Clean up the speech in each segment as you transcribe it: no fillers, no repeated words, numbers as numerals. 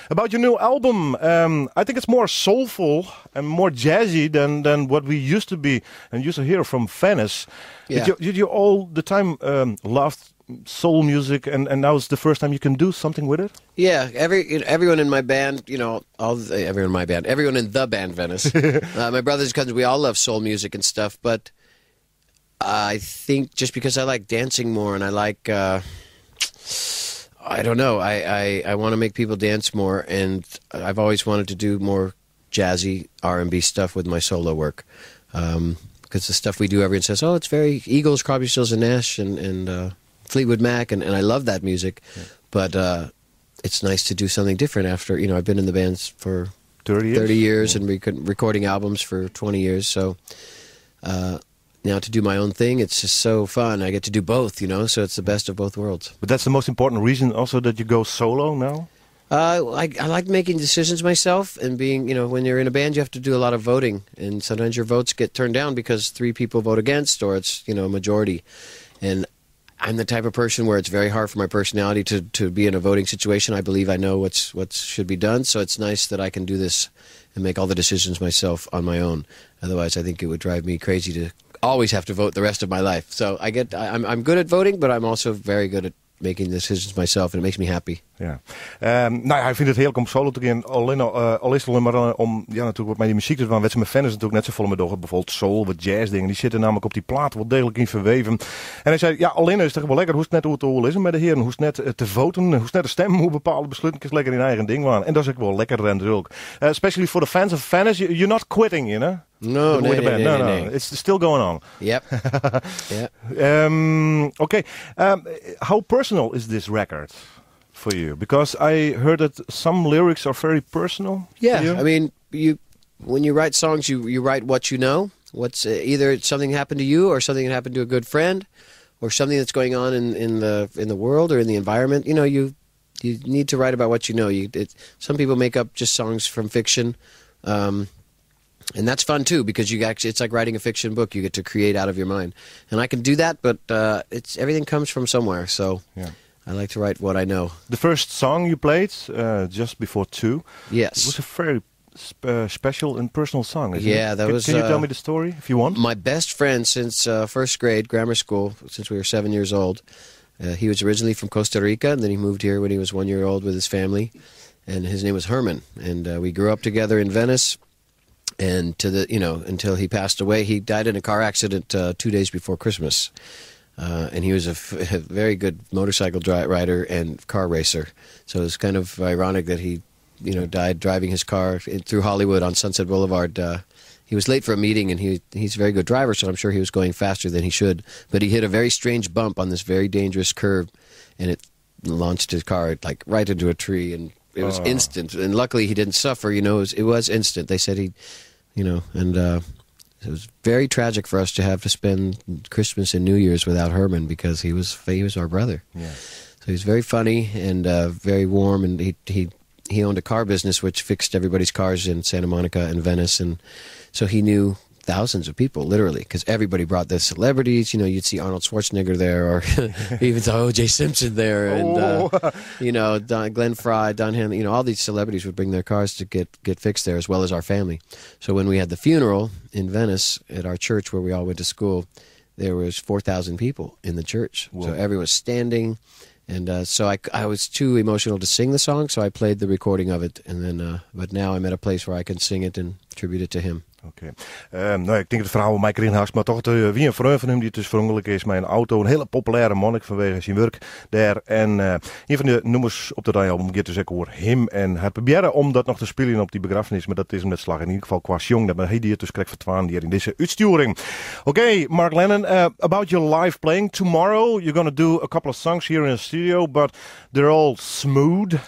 About your new album, I think it's more soulful and more jazzy than what we used to be and used to hear from Venice. Yeah. Did you all the time loved soul music, and now it's the first time you can do something with it? Yeah, everyone in my band, everyone in the band Venice, my brothers and cousins, we all love soul music and stuff, but I think just because I like dancing more and I like, I don't know, I want to make people dance more, and I've always wanted to do more jazzy R&B stuff with my solo work. Because the stuff we do, everyone says, oh, it's very Eagles, Crosby, Stills and Nash, and Fleetwood Mac, and I love that music, but it's nice to do something different after, I've been in the bands for 30 years and recording albums for 20 years, so now to do my own thing, it's just so fun. I get to do both, so it's the best of both worlds. But that's the most important reason also that you go solo now? I like making decisions myself, and being, when you're in a band, you have to do a lot of voting, and sometimes your votes get turned down because 3 people vote against, or it's, a majority. And I'm the type of person where it's very hard for my personality to be in a voting situation. I believe I know what should be done, so it's nice that I can do this and make all the decisions myself on my own. Otherwise, I think it would drive me crazy to always have to vote the rest of my life. So I'm good at voting, but I'm also very good at making decisions myself, and it makes me happy. Ja. Nou ja, hij vindt het heerlijk om solo te gaan. Al is het alleen maar om natuurlijk wat met die muziek te doen. Met zijn fans natuurlijk net zo vol met bijvoorbeeld soul, wat jazz dingen. Die zitten namelijk op die platen wel degelijk in verweven. En hij zei, ja, alleen is het wel lekker hoe het net hoe het al is met de heren. Hoe het net te voten, hoe het net te stemmen, hoe bepaalde besluiten lekker in eigen ding waren. En dat is ook wel lekker en ook. Especially for the fans of Venice, you're not quitting, No. It's still going on. Yep. Yeah. Okay. How personal is this record for you? Because I heard that some lyrics are very personal. Yeah, I mean, when you write songs, you write what you know. What's either something happened to you, or something that happened to a good friend, or something that's going on in the world or in the environment. You need to write about what you know. Some people make up just songs from fiction. And that's fun too, because it's like writing a fiction book. You get to create out of your mind, and I can do that. But everything comes from somewhere. So yeah. I like to write what I know. The first song you played just before 2. Yes, it was a very special and personal song. Yeah, that was. Can you tell me the story if you want? My best friend since first grade, grammar school, since we were 7 years old. He was originally from Costa Rica, and then he moved here when he was 1 year old with his family, and his name was Herman. And we grew up together in Venice. And until he passed away, he died in a car accident 2 days before Christmas. And he was a very good motorcycle rider and car racer. So it was kind of ironic that he, died driving his car through Hollywood on Sunset Boulevard. He was late for a meeting, and he's a very good driver, so I'm sure he was going faster than he should. But he hit a very strange bump on this very dangerous curve, and it launched his car like right into a tree, and it was instant. And luckily he didn't suffer. It was instant. They said it was very tragic for us to have to spend Christmas and New Year's without Herman, because he was our brother. Yeah. So he was very funny and very warm, and he owned a car business which fixed everybody's cars in Santa Monica and Venice, and so he knew thousands of people, literally, because everybody brought their celebrities. You'd see Arnold Schwarzenegger there, or even saw O.J. Simpson there, and Glenn Fry, Don Henley. All these celebrities would bring their cars to get fixed there, as well as our family. So when we had the funeral in Venice at our church where we all went to school, there was 4,000 people in the church. Whoa. So everyone was standing, and so I was too emotional to sing the song, so I played the recording of it, and then but now I'm at a place where I can sing it and tribute it to him. Oké. Nou, ik denk het verhaal van Mike Ringhast, maar toch wie een vriend van hem die dus verongelijk is met een auto. Een hele populaire monnik vanwege zijn werk daar. En een van de nummers op de album gaat dus ook over hem. En hij probeerde om dat nog te spelen op die begrafenis, maar dat is hem net slag. In ieder geval qua jong, dat hij die het dus krijgt vertwaan hier in deze uitsturing. Oké, Mark Lennon, about your live playing. Tomorrow you're going to do a couple of songs here in the studio, but they're all smooth.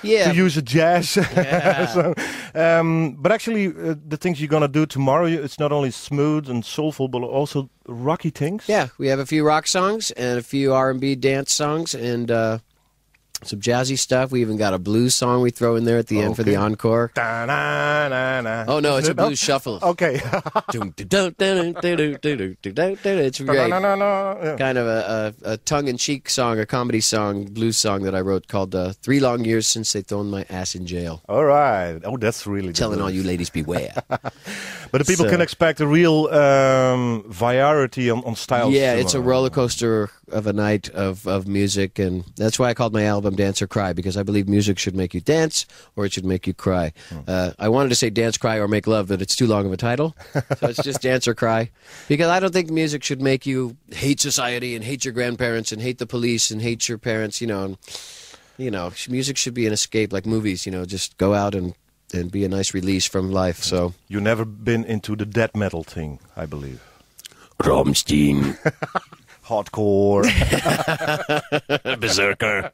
Yeah. To use a jazz. Yeah. So, but actually, the things you're going to do tomorrow, it's not only smooth and soulful, but also rocky things. Yeah, we have a few rock songs and a few R&B dance songs, and some jazzy stuff. We even got a blues song we throw in there at the end for the encore. Oh, no, it's a blues shuffle. Okay. It's great. Kind of a tongue-in-cheek song, a comedy song, blues song that I wrote called 3 Long Years Since They Thrown My Ass in Jail. All right. Oh, that's really Telling good. all you ladies beware. But the people can expect a real variety on styles. Yeah, it's a roller coaster of a night of music, and that's why I called my album Dance or Cry, because I believe music should make you dance or it should make you cry. I wanted to say Dance, Cry, or Make Love, but it's too long of a title, so it's just Dance or Cry, because I don't think music should make you hate society and hate your grandparents and hate the police and hate your parents, music should be an escape, like movies, just go out and be a nice release from life. So You've never been into the death metal thing, I believe. Rammstein. Hardcore. Berserker.